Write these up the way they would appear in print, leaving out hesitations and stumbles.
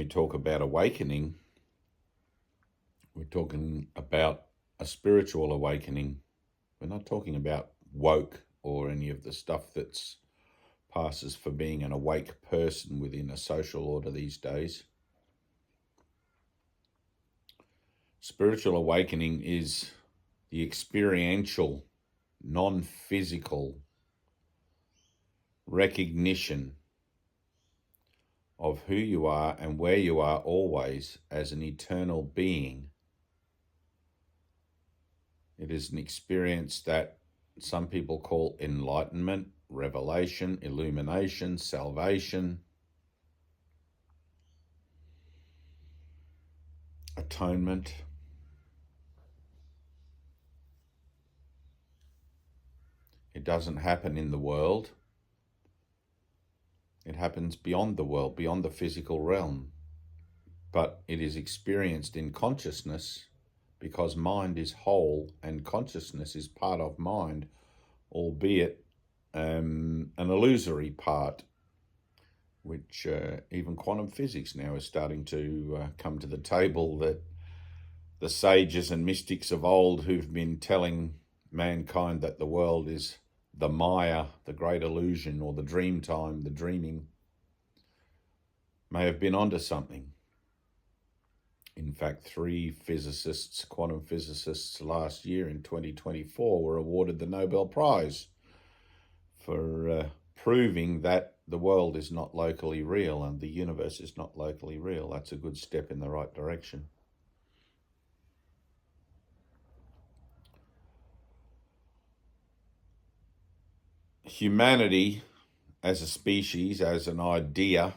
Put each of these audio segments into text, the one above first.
we talk about awakening, we're talking about a spiritual awakening. We're not talking about woke or any of the stuff that's passes for being an awake person within a social order these days. Spiritual awakening is the experiential, non-physical recognition of who you are and where you are always as an eternal being. It is an experience that some people call enlightenment, revelation, illumination, salvation, atonement. It doesn't happen in the world. It happens beyond the world, beyond the physical realm. But it is experienced in consciousness because mind is whole and consciousness is part of mind, albeit an illusory part, which even quantum physics now is starting to come to the table, that the sages and mystics of old who've been telling mankind that the world is the Maya, the great illusion, or the dream time, the dreaming, may have been onto something. In fact, 3 physicists, quantum physicists, last year in 2024 were awarded the Nobel Prize for proving that the world is not locally real and the universe is not locally real. That's a good step in the right direction. Humanity as a species, as an idea,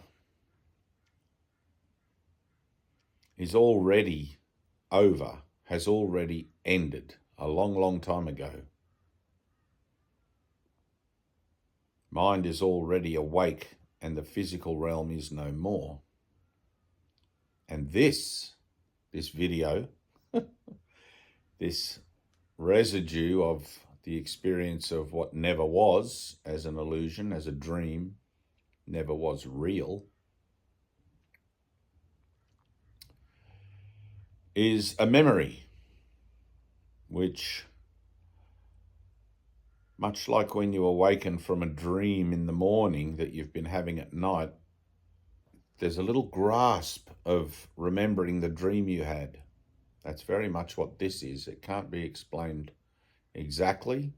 is already over, has already ended a long, long time ago. Mind is already awake and the physical realm is no more. And this video, this residue of the experience of what never was as an illusion, as a dream, never was real, is a memory, which, much like when you awaken from a dream in the morning that you've been having at night, there's a little grasp of remembering the dream you had. That's very much what this is. It can't be explained exactly.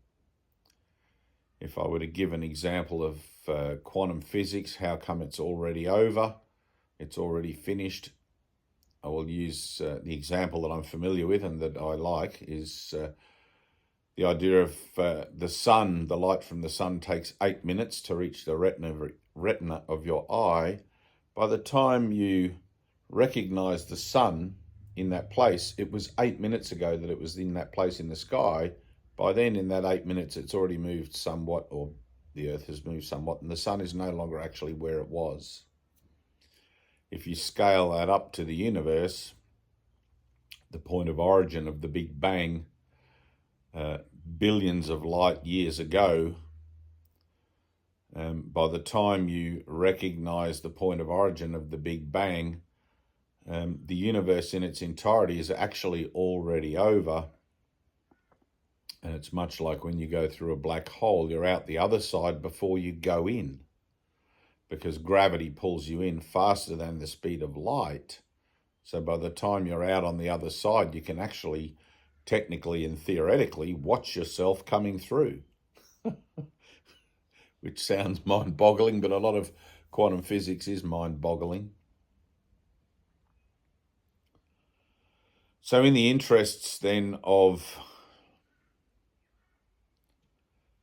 If I were to give an example of quantum physics, how come it's already over? It's already finished. I will use the example that I'm familiar with and that I like is the idea of the sun. The light from the sun takes 8 minutes to reach the retina of your eye. By the time you recognize the sun in that place, it was 8 minutes ago that it was in that place in the sky. By then, in that 8 minutes, it's already moved somewhat, or the Earth has moved somewhat, and the sun is no longer actually where it was. If you scale that up to the universe, the point of origin of the Big Bang, billions of light years ago, by the time you recognize the point of origin of the Big Bang, the universe in its entirety is actually already over. And it's much like when you go through a black hole, you're out the other side before you go in, because gravity pulls you in faster than the speed of light. So by the time you're out on the other side, you can actually, technically and theoretically, watch yourself coming through. Which sounds mind-boggling, but a lot of quantum physics is mind-boggling. So in the interests then of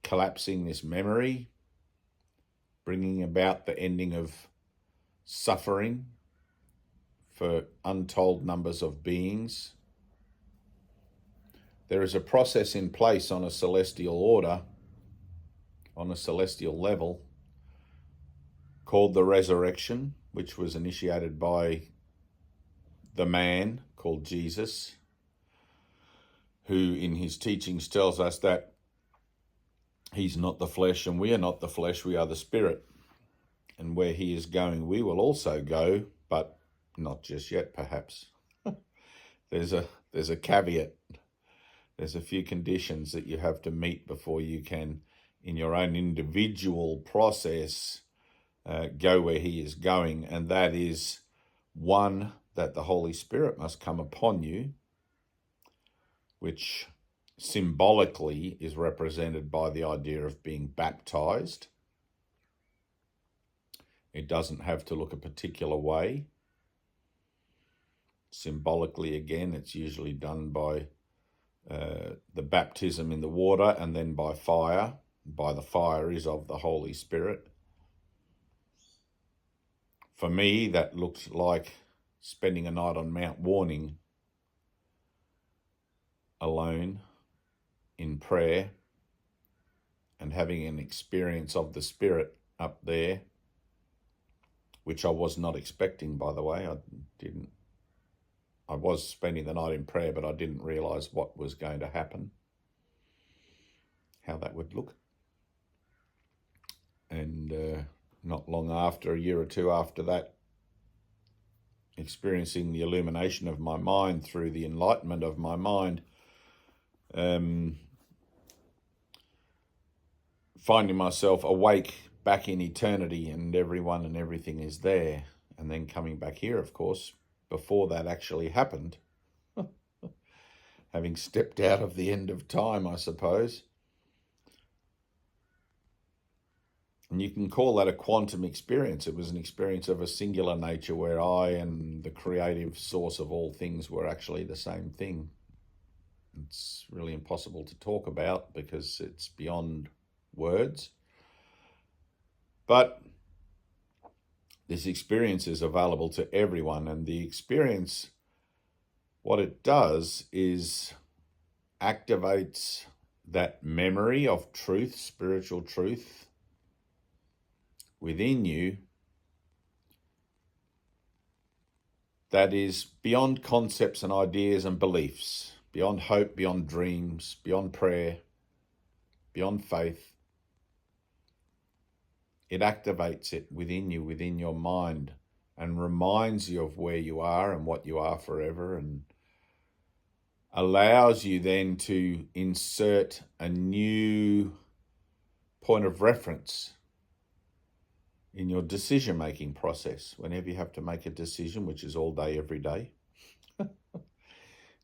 collapsing this memory, bringing about the ending of suffering for untold numbers of beings, there is a process in place on a celestial order, on a celestial level, called the resurrection, which was initiated by the man called Jesus, who in his teachings tells us that he's not the flesh and we are not the flesh, we are the spirit. And where he is going, we will also go, but Not just yet, perhaps. There's a caveat. There's a few conditions that you have to meet before you can, in your own individual process, go where he is going. And that is, one, that the Holy Spirit must come upon you, which symbolically is represented by the idea of being baptized. It doesn't have to look a particular way. Symbolically, again, it's usually done by the baptism in the water and then by fire. By the fire is of the Holy Spirit. For me, that looks like spending a night on Mount Warning alone in prayer and having an experience of the Spirit up there, which I was not expecting, by the way. I was spending the night in prayer, but I didn't realise what was going to happen, how that would look. And not long after, a year or two after that, experiencing the illumination of my mind through the enlightenment of my mind, finding myself awake back in eternity and everyone and everything is there. And then coming back here, of course, before that actually happened, having stepped out of the end of time, I suppose. And you can call that a quantum experience. It was an experience of a singular nature where I and the creative source of all things were actually the same thing. It's really impossible to talk about because it's beyond words. But this experience is available to everyone, and the experience, what it does is activates that memory of truth, spiritual truth within you that is beyond concepts and ideas and beliefs, beyond hope, beyond dreams, beyond prayer, beyond faith. It activates it within you, within your mind, and reminds you of where you are and what you are forever, and allows you then to insert a new point of reference in your decision-making process. Whenever you have to make a decision, which is all day, every day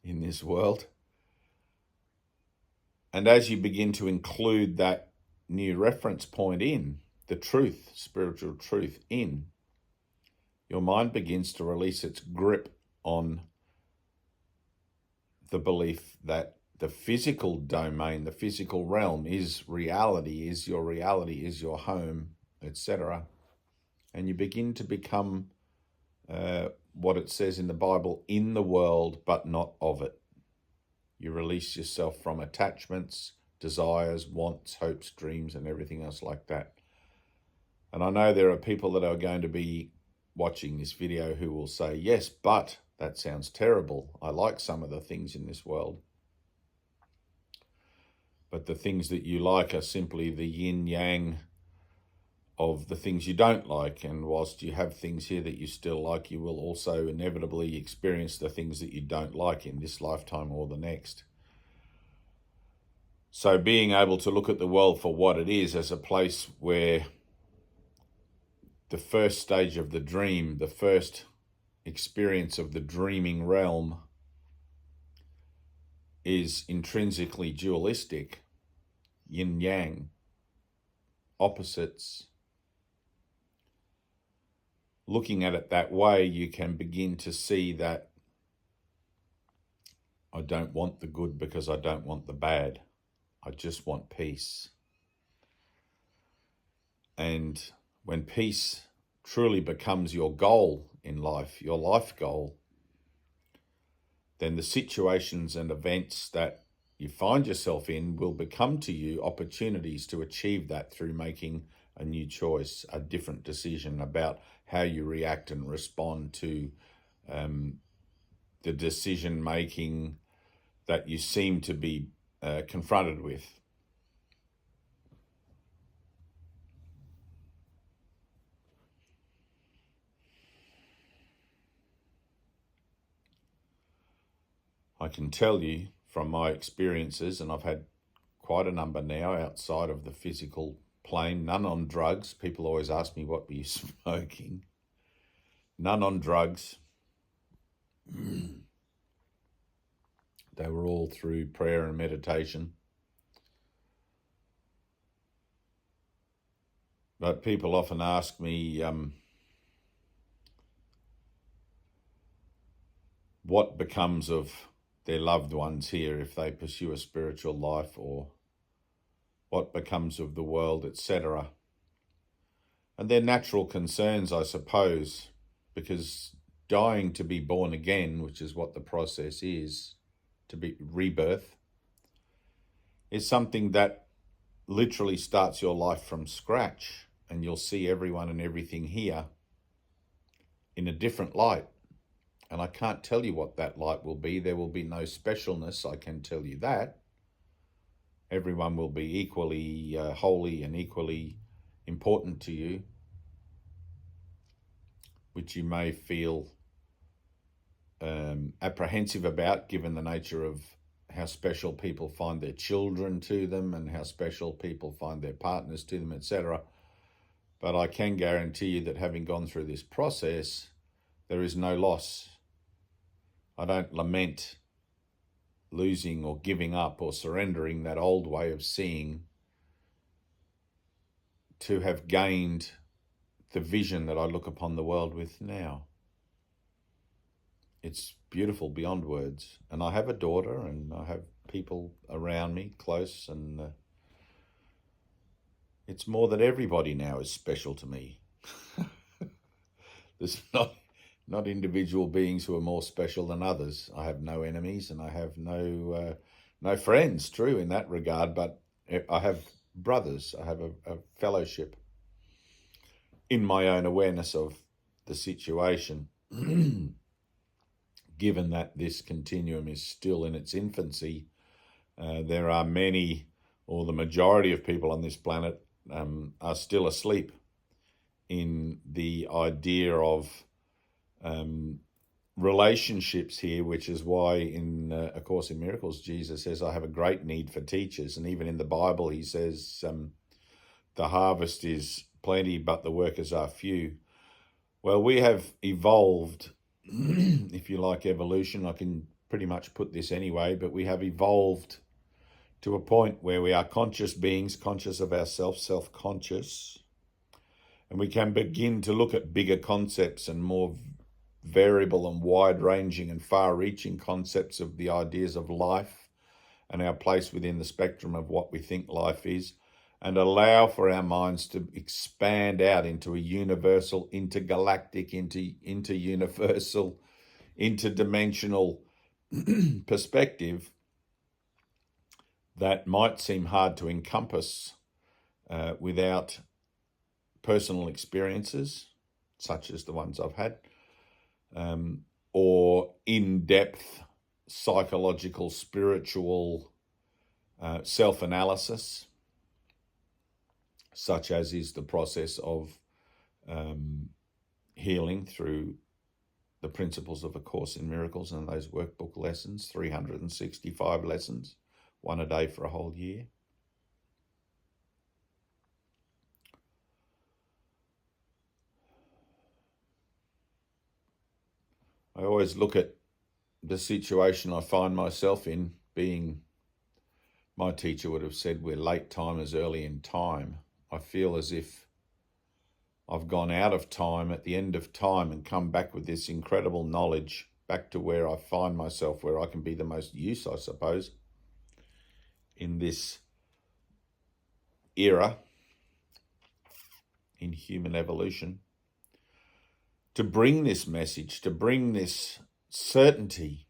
in this world. And as you begin to include that new reference point in, the truth, spiritual truth in, your mind begins to release its grip on the belief that the physical domain, the physical realm is reality, is your home, etc. And you begin to become what it says in the Bible, in the world, but not of it. You release yourself from attachments, desires, wants, hopes, dreams, and everything else like that. And I know there are people that are going to be watching this video who will say, yes, but that sounds terrible. I like some of the things in this world. But the things that you like are simply the yin-yang of the things you don't like. And whilst you have things here that you still like, you will also inevitably experience the things that you don't like in this lifetime or the next. So being able to look at the world for what it is, as a place where the first stage of the dream, the first experience of the dreaming realm is intrinsically dualistic, yin-yang, opposites. Looking at it that way, you can begin to see that I don't want the good because I don't want the bad. I just want peace. And when peace truly becomes your goal in life, your life goal, then the situations and events that you find yourself in will become to you opportunities to achieve that through making a new choice, a different decision about how you react and respond to the decision making that you seem to be confronted with. I can tell you from my experiences, and I've had quite a number now outside of the physical plane, none on drugs. People always ask me, what were you smoking? None on drugs. They were all through prayer and meditation. But people often ask me, what becomes of their loved ones here if they pursue a spiritual life, or what becomes of the world, etc. And they're natural concerns, I suppose, because dying to be born again, which is what the process is, to be rebirth, is something that literally starts your life from scratch, and you'll see everyone and everything here in a different light. And I can't tell you what that light will be. There will be no specialness, I can tell you that. Everyone will be equally holy and equally important to you, which you may feel apprehensive about, given the nature of how special people find their children to them and how special people find their partners to them, etc. But I can guarantee you that having gone through this process, there is no loss. I don't lament losing or giving up or surrendering that old way of seeing to have gained the vision that I look upon the world with now. It's beautiful beyond words. And I have a daughter and I have people around me close, and it's more that everybody now is special to me. There's not individual beings who are more special than others. I have no enemies and I have no friends, true, in that regard, but I have brothers. I have a fellowship in my own awareness of the situation. Given that this continuum is still in its infancy, there are many, or the majority of people on this planet are still asleep in the idea of relationships here, which is why in A Course in Miracles, Jesus says, I have a great need for teachers. And even in the Bible, he says, the harvest is plenty, but the workers are few. Well, we have evolved, if you like evolution, I can pretty much put this anyway, but we have evolved to a point where we are conscious beings, conscious of ourselves, self-conscious, and we can begin to look at bigger concepts and more variable and wide-ranging and far-reaching concepts of the ideas of life and our place within the spectrum of what we think life is, and allow for our minds to expand out into a universal, intergalactic, interuniversal, interdimensional perspective that might seem hard to encompass without personal experiences, such as the ones I've had, or in-depth psychological, spiritual self-analysis, such as is the process of healing through the principles of A Course in Miracles and those workbook lessons, 365 lessons, one a day for a whole year. I always look at the situation I find myself in, being, my teacher would have said, we're late timers early in time. I feel as if I've gone out of time at the end of time and come back with this incredible knowledge back to where I find myself, where I can be the most use, I suppose, in this era in human evolution, to bring this message, to bring this certainty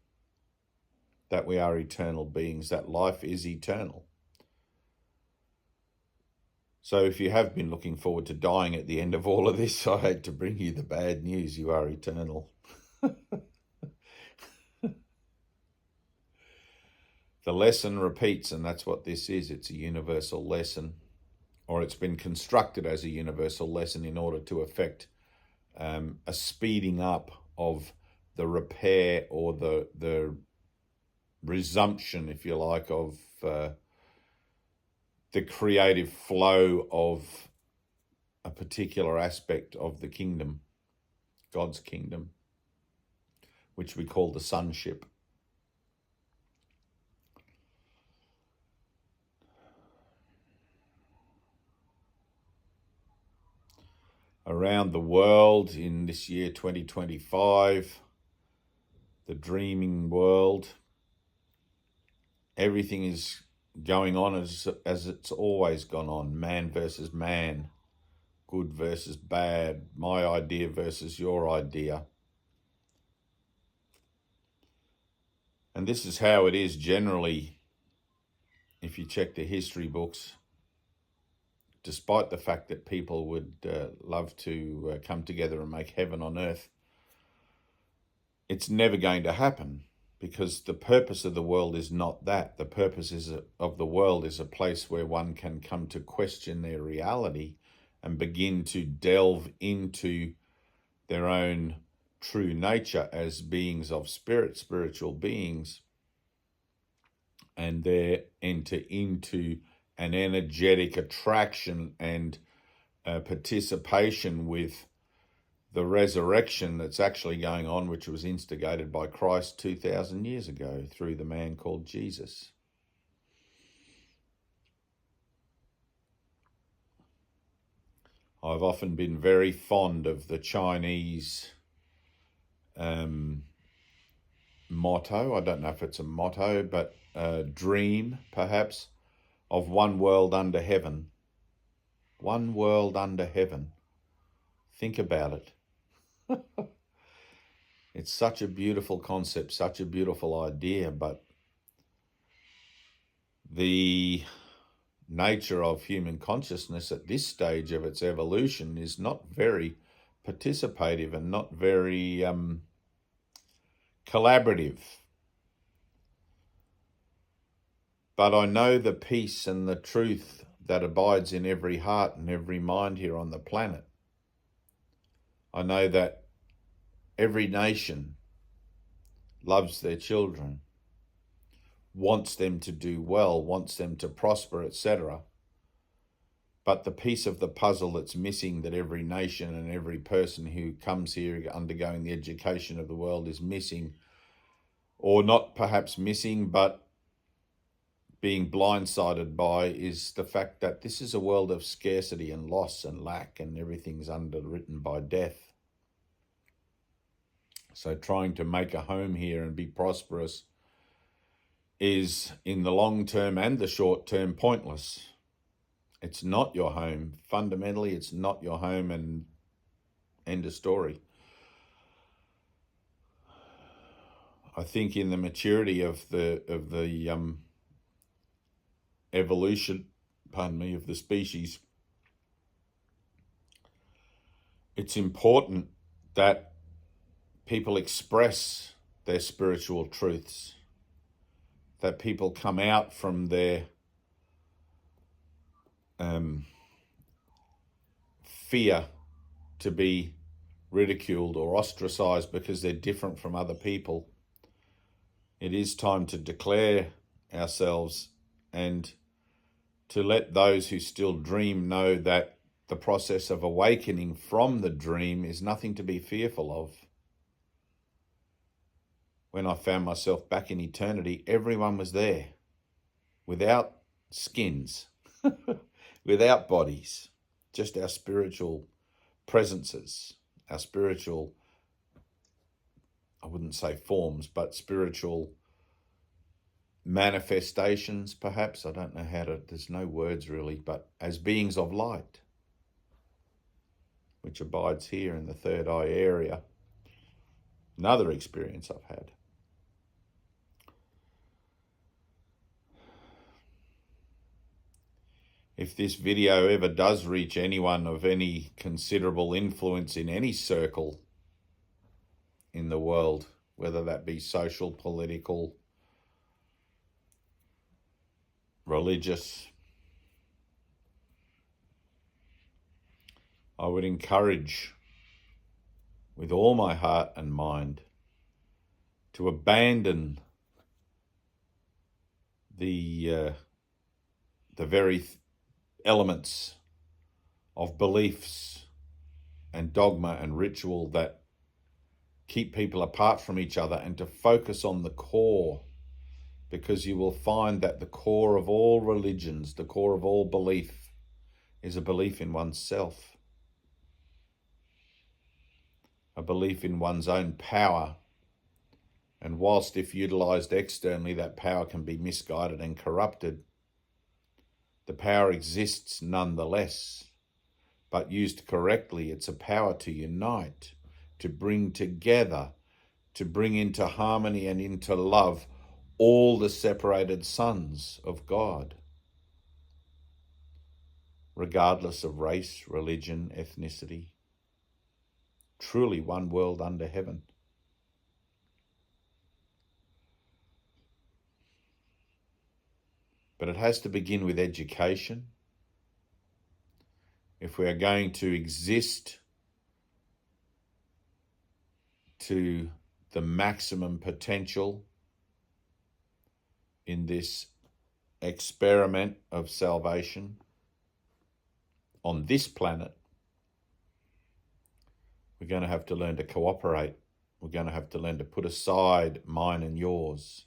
that we are eternal beings, that life is eternal. So if you have been looking forward to dying at the end of all of this, I hate to bring you the bad news. You are eternal. The lesson repeats, and that's what this is. It's a universal lesson, or it's been constructed as a universal lesson in order to effect a speeding up of the repair or the resumption, if you like, of the creative flow of a particular aspect of the kingdom, God's kingdom, which we call the sonship. Around the world in this year 2025, the dreaming world, everything is going on as it's always gone on. Man versus man, good versus bad, my idea versus your idea. And this is how it is generally, if you check the history books, despite the fact that people would love to come together and make heaven on earth. It's never going to happen, because the purpose of the world is not that. The purpose of the world is a place where one can come to question their reality and begin to delve into their own true nature as beings of spirit, spiritual beings, and there enter into an energetic attraction and participation with the resurrection that's actually going on, which was instigated by Christ 2,000 years ago through the man called Jesus. I've often been very fond of the Chinese motto. I don't know if it's a motto, but dream, perhaps, of one world under heaven. One world under heaven. Think about it. It's such a beautiful concept, such a beautiful idea, but the nature of human consciousness at this stage of its evolution is not very participative and not very collaborative. But I know the peace and the truth that abides in every heart and every mind here on the planet. I know that every nation loves their children, wants them to do well, wants them to prosper, etc. But the piece of the puzzle that's missing, that every nation and every person who comes here undergoing the education of the world is missing, or not perhaps missing, but being blindsided by, is the fact that this is a world of scarcity and loss and lack, and everything's underwritten by death. So trying to make a home here and be prosperous is, in the long term and the short term, pointless. It's not your home. Fundamentally, it's not your home, and end of story. I think in the maturity of the evolution, of the species, it's important that people express their spiritual truths, that people come out from their fear to be ridiculed or ostracized because they're different from other people. It is time to declare ourselves and to let those who still dream know that the process of awakening from the dream is nothing to be fearful of. When I found myself back in eternity, everyone was there, without skins, without bodies, just our spiritual presences, our spiritual, I wouldn't say forms, but spiritual manifestations, perhaps. I don't know how to, there's no words really, but as beings of light, which abides here in the third eye area. Another experience I've had. If this video ever does reach anyone of any considerable influence in any circle in the world, whether that be social, political, religious, I would encourage with all my heart and mind to abandon the very elements of beliefs and dogma and ritual that keep people apart from each other, and to focus on the core, because you will find that the core of all religions, the core of all belief, is a belief in oneself, a belief in one's own power. And whilst if utilised externally, that power can be misguided and corrupted, the power exists nonetheless. But used correctly, it's a power to unite, to bring together, to bring into harmony and into love all the separated sons of God, regardless of race, religion, ethnicity. Truly one world under heaven. But it has to begin with education. If we are going to exist to the maximum potential in this experiment of salvation on this planet, we're going to have to learn to cooperate. We're going to have to learn to put aside mine and yours.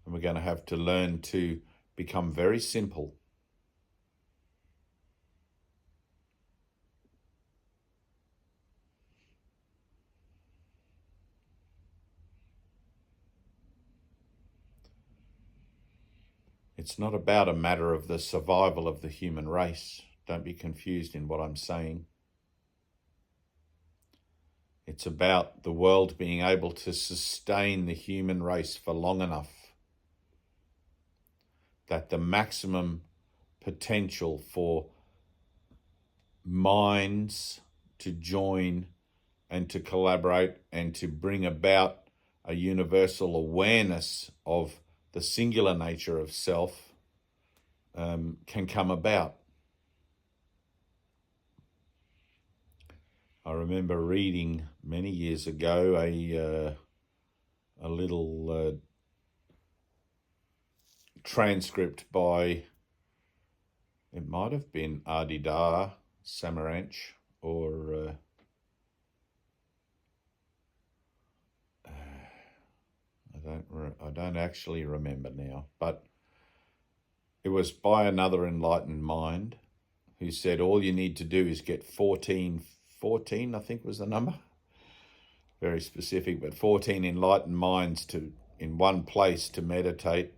And we're going to have to learn to become very simple. It's not about a matter of the survival of the human race. Don't be confused in what I'm saying. It's about the world being able to sustain the human race for long enough that the maximum potential for minds to join and to collaborate and to bring about a universal awareness of the singular nature of self can come about. I remember reading many years ago a little transcript by, it might have been Adidar Samaranch, or I don't actually remember now, but it was by another enlightened mind who said all you need to do is get 14, I think was the number, very specific, but 14 enlightened minds in one place to meditate,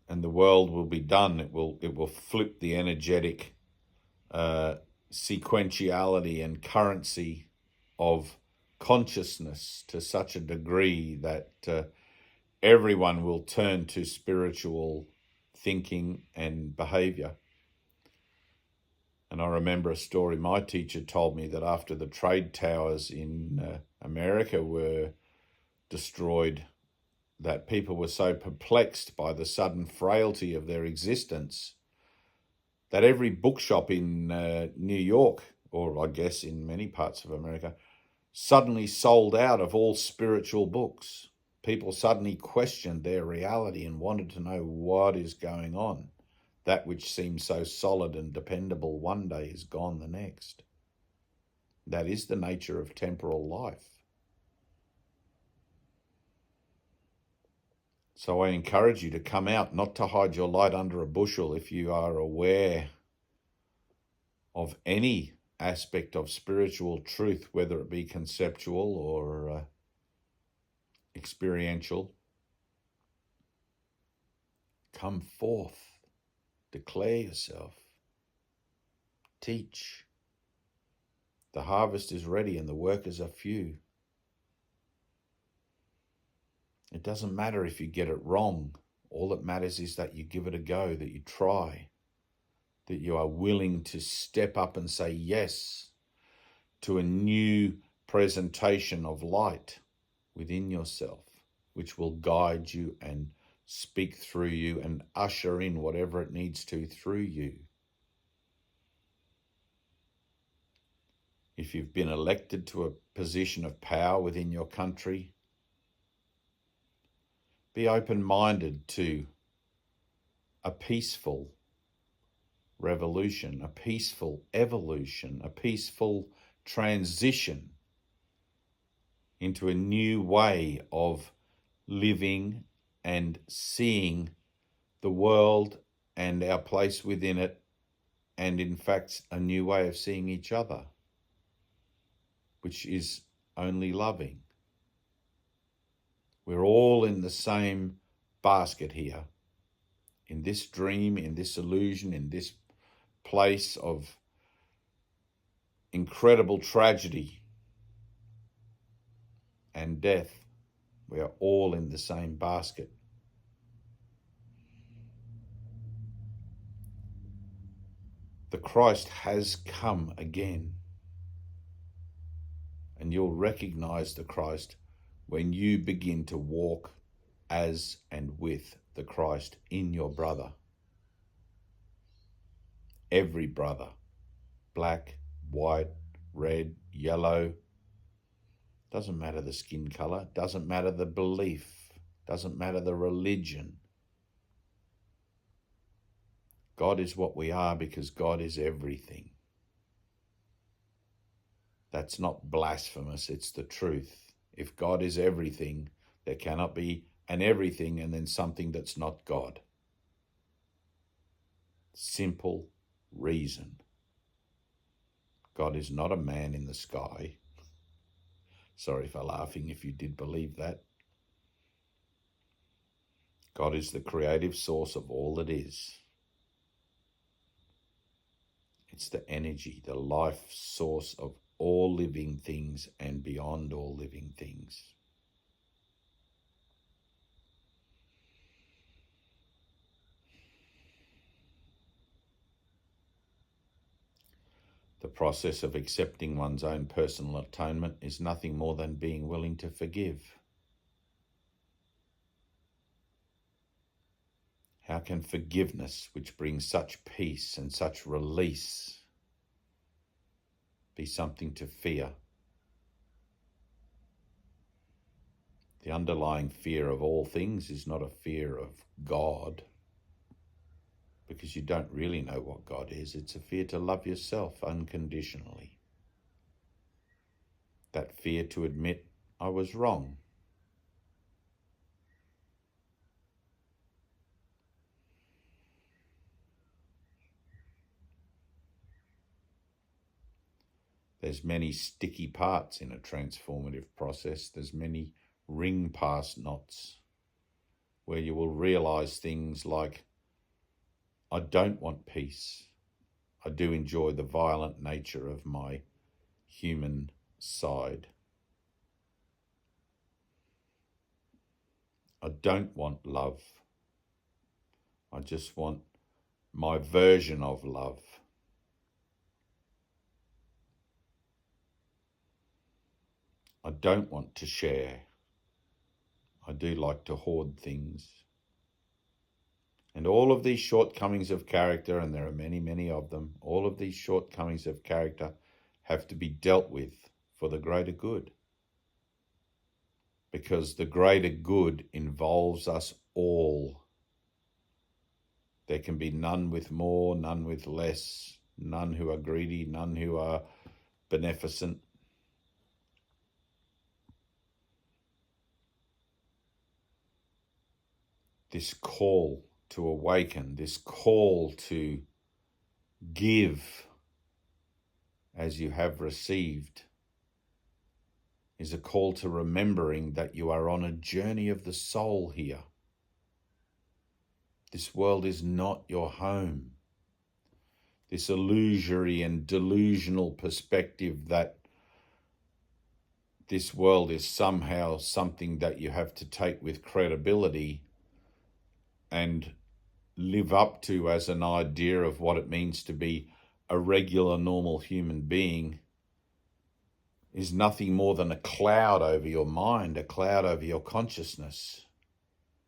and the world will be done. It will flip the energetic sequentiality and currency of consciousness to such a degree that everyone will turn to spiritual thinking and behavior. And I remember a story my teacher told me, that after the trade towers in America were destroyed, that people were so perplexed by the sudden frailty of their existence that every bookshop in New York, or I guess in many parts of America, suddenly sold out of all spiritual books. People suddenly questioned their reality and wanted to know what is going on. That which seems so solid and dependable one day is gone the next. That is the nature of temporal life. So I encourage you to come out, not to hide your light under a bushel. If you are aware of any aspect of spiritual truth, whether it be conceptual or experiential, come forth, declare yourself, teach. The harvest is ready and the workers are few. It doesn't matter if you get it wrong. All that matters is that you give it a go, that you try, that you are willing to step up and say yes to a new presentation of light within yourself, which will guide you and speak through you and usher in whatever it needs to through you. If you've been elected to a position of power within your country, Be open-minded to a peaceful revolution, a peaceful evolution, a peaceful transition into a new way of living and seeing the world and our place within it, and in fact a new way of seeing each other, which is only loving. We're all in the same basket here, in this dream, in this illusion, in this place of incredible tragedy and death. We are all in the same basket. The Christ has come again, and you'll recognize the Christ when you begin to walk as and with the Christ in your brother. Every brother, black, white, red, yellow, doesn't matter the skin color, doesn't matter the belief, doesn't matter the religion. God is what we are because God is everything. That's not blasphemous, it's the truth. If God is everything, there cannot be an everything and then something that's not God. Simple reason. God is not a man in the sky. Sorry for laughing if you did believe that. God is the creative source of all that is. It's the energy, the life source of all living things and beyond all living things. The process of accepting one's own personal atonement is nothing more than being willing to forgive. How can forgiveness, which brings such peace and such release, be something to fear? The underlying fear of all things is not a fear of God, because you don't really know what God is. It's a fear to love yourself unconditionally. That fear to admit, I was wrong. There's many sticky parts in a transformative process. There's many ring past knots where you will realize things like, I don't want peace. I do enjoy the violent nature of my human side. I don't want love. I just want my version of love. I don't want to share. I do like to hoard things. And all of these shortcomings of character, and there are many, many of them, all of these shortcomings of character have to be dealt with for the greater good. Because the greater good involves us all. There can be none with more, none with less, none who are greedy, none who are beneficent. This call to awaken, this call to give as you have received, is a call to remembering that you are on a journey of the soul here. This world is not your home. This illusory and delusional perspective that this world is somehow something that you have to take with credibility and live up to as an idea of what it means to be a regular, normal human being is nothing more than a cloud over your mind, a cloud over your consciousness,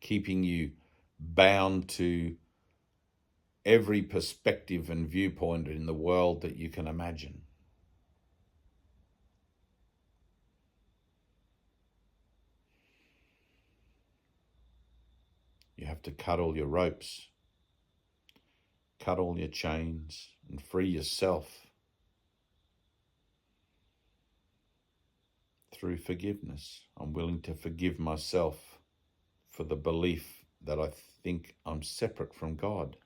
keeping you bound to every perspective and viewpoint in the world that you can imagine. You have to cut all your ropes, cut all your chains, and free yourself through forgiveness. I'm willing to forgive myself for the belief that I think I'm separate from God.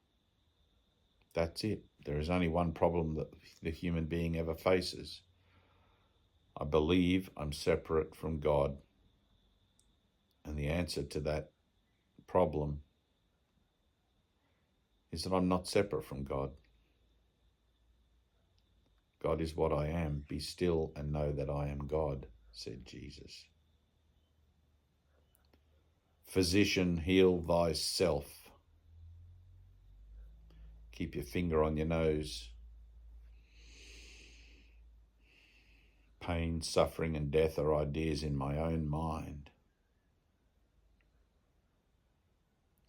That's it. There is only one problem that the human being ever faces. I believe I'm separate from God. And the answer to that problem is that I'm not separate from God. God is what I am. Be still and know that I am God, said Jesus. Physician, heal thyself. Keep your finger on your nose. Pain, suffering, and death are ideas in my own mind.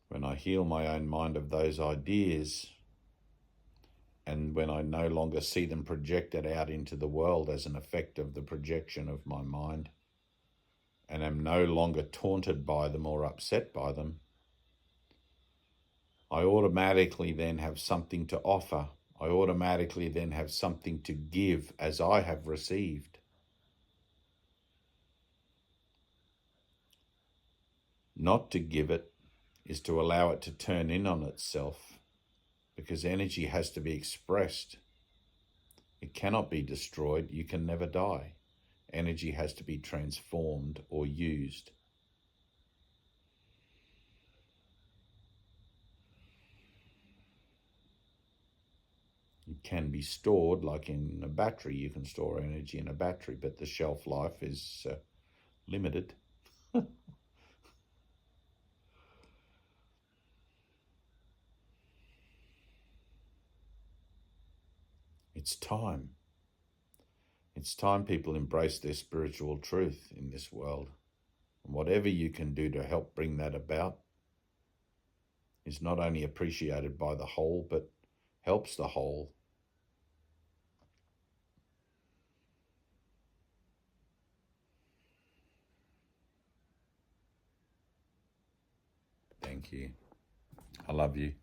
When I heal my own mind of those ideas, and when I no longer see them projected out into the world as an effect of the projection of my mind, and am no longer taunted by them or upset by them, I automatically then have something to offer. I automatically then have something to give as I have received. Not to give it is to allow it to turn in on itself, because energy has to be expressed. It cannot be destroyed. You can never die. Energy has to be transformed or used. It can be stored, like in a battery. You can store energy in a battery, but the shelf life is limited. It's time. It's time people embrace their spiritual truth in this world. And whatever you can do to help bring that about is not only appreciated by the whole, but helps the whole. Thank you. I love you.